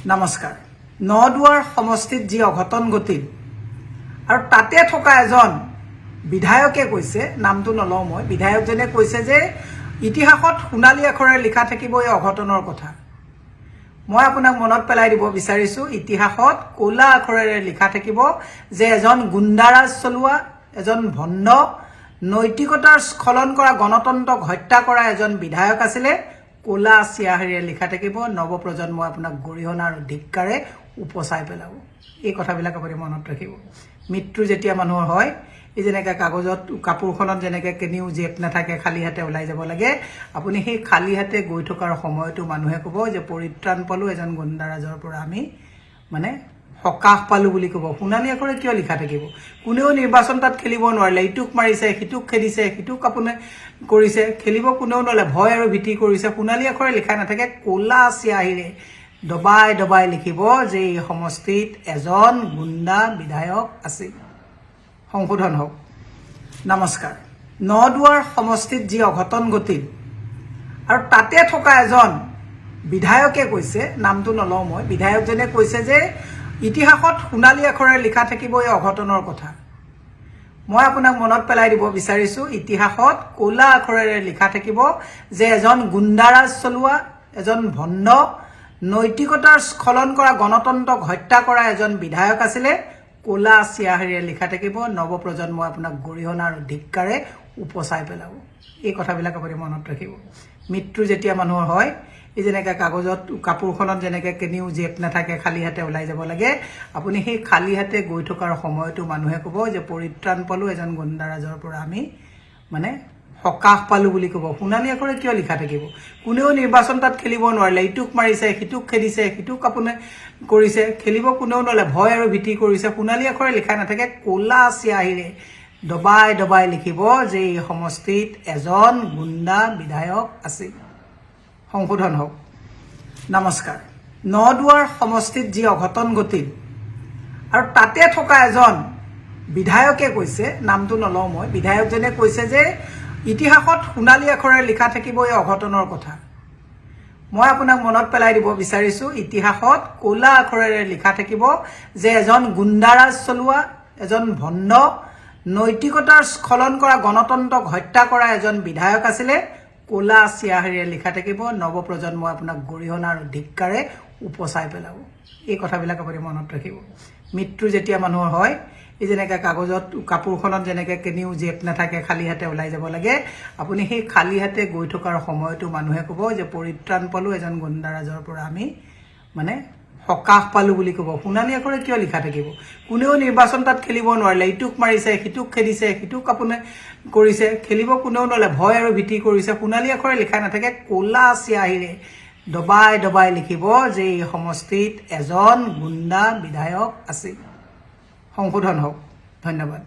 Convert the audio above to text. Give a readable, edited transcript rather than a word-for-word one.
নমস্কাৰ। নদুৱাৰ সমষ্টিত যি অঘটন ঘটিল আৰু তাতে থকা এজন বিধায়কে কৈছে, নামটো নলওঁ মই, বিধায়কজনে কৈছে যে ইতিহাসত সোণালী আখৰেৰে লিখা থাকিব এই অঘটনৰ কথা। মই আপোনাক মনত পেলাই দিব বিচাৰিছোঁ, ইতিহাসত ক'লা আখৰেৰে লিখা থাকিব যে এজন গুণ্ডাৰাজ চলোৱা, এজন ভণ্ড, নৈতিকতাৰ স্খলন কৰা, গণতন্ত্ৰক হত্যা কৰা এজন বিধায়ক আছিলে। ক'লা চিয়াহেৰে লিখা থাকিব, নৱপ্ৰজন্মই আপোনাক গৰিহণা আৰু ধিক্কাৰে উপচাই পেলাব। এই কথাবিলাক আপুনি মনত ৰাখিব। মৃত্যু যেতিয়া মানুহৰ হয়, এই যেনেকৈ কাগজত কাপোৰখনত যেনেকৈ কেনিও জেপ নাথাকে, খালী হাতে ওলাই যাব লাগে, আপুনি সেই খালী হাতে গৈ থকাৰ সময়তো মানুহে ক'ব যে পৰিত্ৰাণ পালোঁ এজন গুণ্ডাৰাজৰ পৰা, আমি সকাহ পালোঁ বুলি ক'ব। সোণালী আখৰে কিয় লিখা থাকিব? কোনেও নিৰ্বাচন তাত খেলিব নোৱাৰিলে, ইটোক মাৰিছে, সিটোক খেদিছে, সিটোক আপুনি কৰিছে, খেলিব কোনেও নোৱাৰিলে, ভয় আৰু ভীতি কৰিছে। সোণালী আখৰে লিখা নাথাকে, ক'লা চিয়াহীৰে দবাই দবাই লিখিব যে এই সমষ্টিত এজন গুণ্ডা বিধায়ক আছিল। সংশোধন হওক। নমস্কাৰ। নদুৱাৰ সমষ্টিত যি অঘটন ঘটিল আৰু তাতে থকা এজন বিধায়কে কৈছে, নামটো নলওঁ মই, বিধায়কজনে কৈছে যে ইতিহাসত সোণালী আখৰেৰে লিখা থাকিব এই অঘটনৰ কথা। মই আপোনাক মনত পেলাই দিব বিচাৰিছোঁ, ইতিহাসত ক'লা আখৰেৰে লিখা থাকিব যে এজন গুণ্ডাৰাজ চলোৱা, এজন ভণ্ড, নৈতিকতাৰ স্খলন কৰা, গণতন্ত্ৰক হত্যা কৰা এজন বিধায়ক আছিলে। ক'লা চিয়াহেৰে লিখা থাকিব, নৱপ্ৰজন্মই আপোনাক গৰিহণা আৰু ধিক্কাৰে উপচাই পেলাব। এই কথাবিলাক আপুনি মনত ৰাখিব। মৃত্যু যেতিয়া মানুহৰ হয়, এই যেনেকৈ কাগজত কাপোৰখনত যেনেকৈ কেনিও জেপ নাথাকে, খালী হাতে ওলাই যাব লাগে, আপুনি সেই খালী হাতে গৈ থকাৰ সময়তো মানুহে ক'ব যে পৰিত্ৰাণ পালোঁ এজন গুণ্ডাৰাজৰ পৰা, আমি সকাহ পালোঁ বুলি ক'ব। সোণালী আখৰে কিয় লিখা থাকিব? কোনেও নিৰ্বাচন তাত খেলিব নোৱাৰিলে, ইটোক মাৰিছে, সিটোক খেদিছে, সিটোক আপুনি কৰিছে, খেলিব কোনেও নোৱাৰিলে, ভয় আৰু ভীতি কৰিছে। সোণালী আখৰে লিখা নাথাকে, ক'লা চিয়াহীৰে দবাই দবাই লিখিব যে এই সমষ্টিত এজন গুণ্ডা বিধায়ক আছিল। সংশোধন হওক। নমস্কাৰ। নদুৱাৰ সমষ্টিত যি অঘটন ঘটিল আৰু তাতে থকা এজন বিধায়কে কৈছে, নামটো নলওঁ মই, বিধায়কজনে কৈছে যে ইতিহাসত সোণালী আখৰেৰে লিখা থাকিব এই অঘটনৰ কথা। মই আপোনাক মনত পেলাই দিব বিচাৰিছোঁ, ইতিহাসত ক'লা আখৰেৰে লিখা থাকিব যে এজন গুণ্ডাৰাজ চলোৱা, এজন ভণ্ড, নৈতিকতাৰ স্খলন কৰা, গণতন্ত্ৰক হত্যা কৰা এজন বিধায়ক আছিলে। ক'লা চিয়াহেৰে লিখা থাকিব, নৱপ্ৰজন্মই আপোনাক গৰিহণা আৰু ধিক্কাৰে উপচাই পেলাব। এই কথাবিলাক আপুনি মনত ৰাখিব। মৃত্যু যেতিয়া মানুহৰ হয়, এই যেনেকৈ কাগজত কাপোৰখনত যেনেকৈ কেনিও জেপ নাথাকে, খালী হাতে ওলাই যাব লাগে, আপুনি সেই খালী হাতে গৈ থকাৰ সময়তো মানুহে ক'ব যে পৰিত্ৰাণ পালোঁ এজন গুণ্ডাৰাজৰ পৰা, আমি সকাহ পালোঁ বুলি ক'ব। সোণালী আখৰে কিয় লিখা থাকিব? কোনেও নিৰ্বাচন তাত খেলিব নোৱাৰিলে, ইটোক মাৰিছে, সিটোক খেদিছে, সিটোক আপুনি কৰিছে, খেলিব কোনেও নোৱাৰিলে, ভয় আৰু ভীতি কৰিছে। সোণালী আখৰে লিখা নাথাকে, ক'লা চিয়াহীৰে দবাই দবাই লিখিব যে এই সমষ্টিত এজন গুণ্ডা বিধায়ক আছিল। সংশোধন হওক। ধন্যবাদ।